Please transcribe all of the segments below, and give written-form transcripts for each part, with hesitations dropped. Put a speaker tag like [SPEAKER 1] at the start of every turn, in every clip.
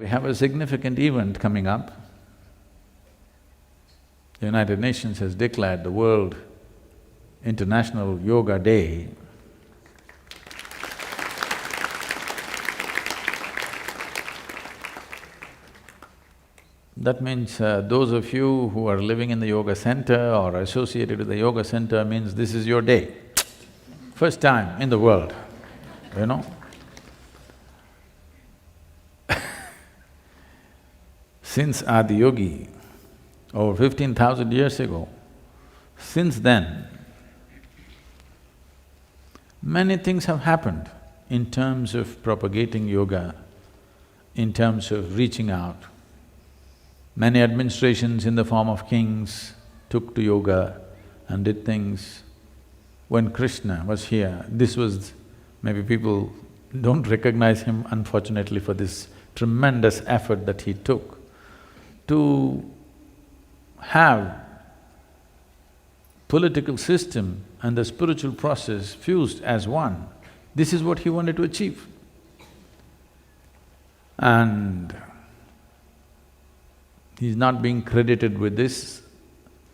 [SPEAKER 1] We have a significant event coming up. The United Nations has declared the World International Yoga Day. That means those of you who are living in the yoga center or associated with the yoga center means this is your day. First time in the world, you know. Since Adiyogi, over 15,000 years ago, since then, many things have happened in terms of propagating yoga, in terms of reaching out. Many administrations in the form of kings took to yoga and did things. When Krishna was here, this was… maybe people don't recognize him unfortunately for this tremendous effort that he took to have political system and the spiritual process fused as one. This is what he wanted to achieve. And he's not being credited with this.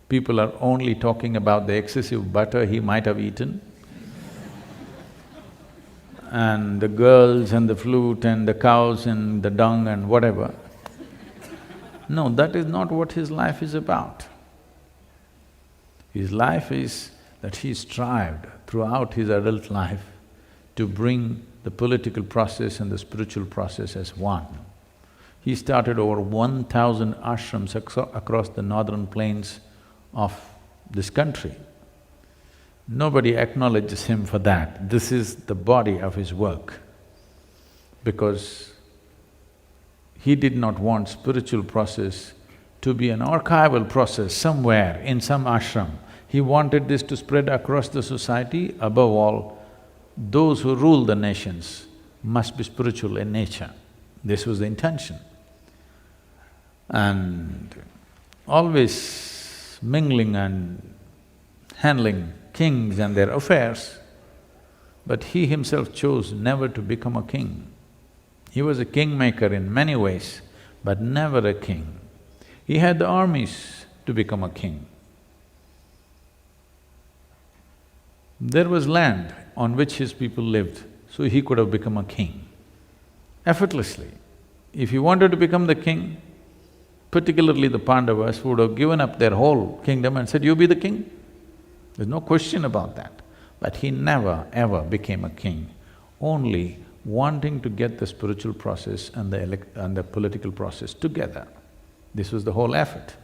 [SPEAKER 1] People are only talking about the excessive butter he might have eaten and the girls and the flute and the cows and the dung and whatever. No, that is not what his life is about. His life is that he strived throughout his adult life to bring the political process and the spiritual process as one. He started over 1,000 ashrams across the northern plains of this country. Nobody acknowledges him for that. This is the body of his work. Because he did not want spiritual process to be an archival process somewhere in some ashram. He wanted this to spread across the society. Above all, those who rule the nations must be spiritual in nature. This was the intention. And always mingling and handling kings and their affairs, but he himself chose never to become a king. He was a kingmaker in many ways, but never a king. He had the armies to become a king. There was land on which his people lived, so he could have become a king effortlessly. If he wanted to become the king, particularly the Pandavas would have given up their whole kingdom and said, "You be the king." There's no question about that. But he never ever became a king, only wanting to get the spiritual process and the political process together. This was the whole effort.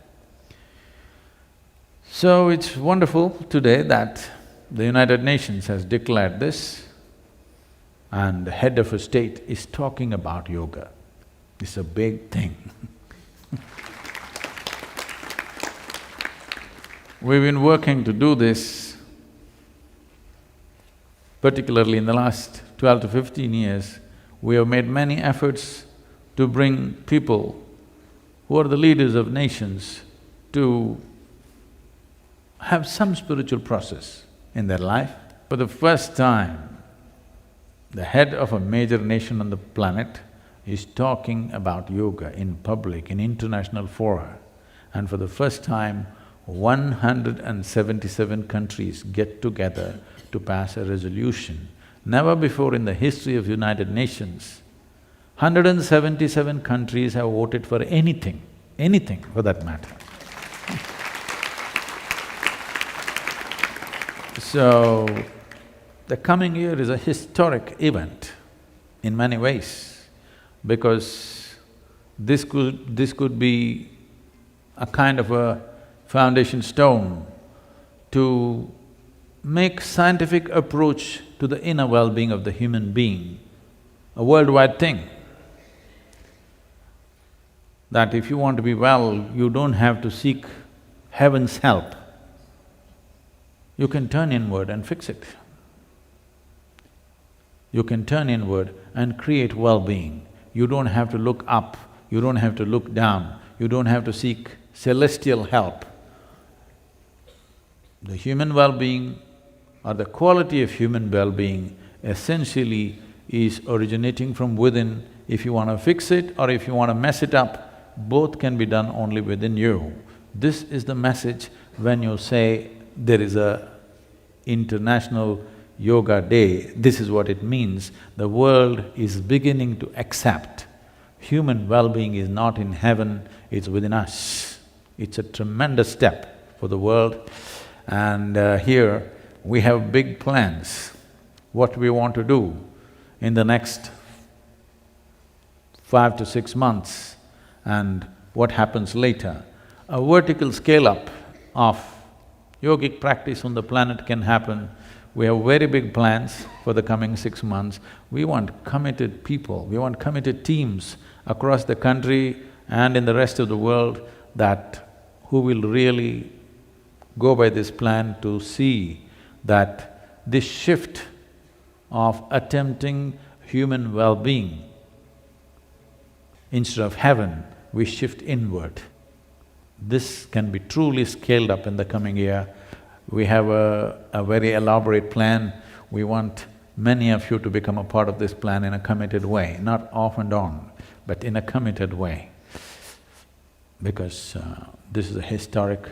[SPEAKER 1] So it's wonderful today that the United Nations has declared this and the head of a state is talking about yoga. It's a big thing. We've been working to do this, particularly in the last 12 to 15 years. We have made many efforts to bring people who are the leaders of nations to have some spiritual process in their life. For the first time, the head of a major nation on the planet is talking about yoga in public, in international fora. And for the first time, 177 countries get together to pass a resolution. Never before in the history of United Nations, 177 countries have voted for anything for that matter. So, the coming year is a historic event in many ways, because this could be a kind of a foundation stone to make scientific approach to the inner well-being of the human being a worldwide thing. That if you want to be well, you don't have to seek heaven's help. You can turn inward and fix it. You can turn inward and create well-being. You don't have to look up, you don't have to look down, you don't have to seek celestial help. The human well-being or the quality of human well-being essentially is originating from within. If you want to fix it or if you want to mess it up, both can be done only within you. This is the message when you say there is a International Yoga Day, this is what it means. The world is beginning to accept human well-being is not in heaven, it's within us. It's a tremendous step for the world. And here we have big plans, what we want to do in the next 5 to 6 months and what happens later. A vertical scale-up of yogic practice on the planet can happen. We have very big plans for the coming 6 months. We want committed people, we want committed teams across the country and in the rest of the world who will really go by this plan to see that this shift of attempting human well-being, instead of heaven, we shift inward. This can be truly scaled up in the coming year. We have a very elaborate plan. We want many of you to become a part of this plan in a committed way, not off and on, but in a committed way. Because this is a historic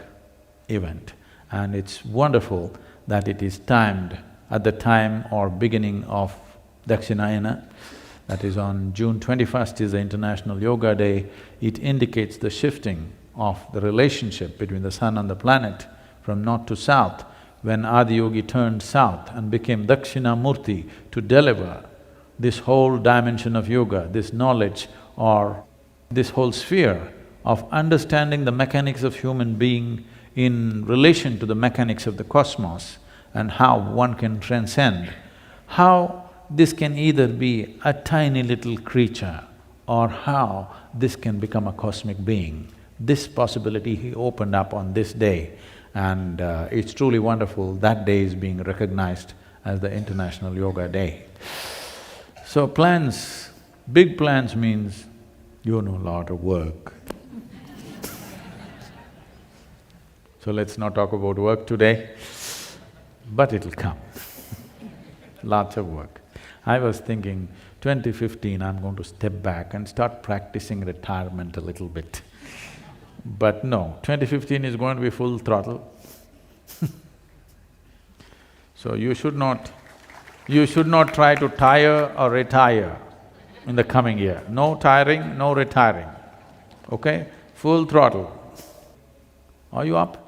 [SPEAKER 1] event and it's wonderful that it is timed at the time or beginning of Dakshinayana. That is on June 21st is the International Yoga Day. It indicates the shifting of the relationship between the sun and the planet from north to south, when Adiyogi turned south and became Dakshinamurti to deliver this whole dimension of yoga, this knowledge or this whole sphere of understanding the mechanics of human being in relation to the mechanics of the cosmos and how one can transcend, how this can either be a tiny little creature or how this can become a cosmic being. This possibility he opened up on this day, and it's truly wonderful. That day is being recognized as the International Yoga Day. So plans, big plans means you know a lot of work. So let's not talk about work today, but it'll come. Lots of work. I was thinking, 2015 I'm going to step back and start practicing retirement a little bit. But no, 2015 is going to be full throttle. So you should not try to tire or retire in the coming year. No tiring, no retiring, okay? Full throttle. Are you up?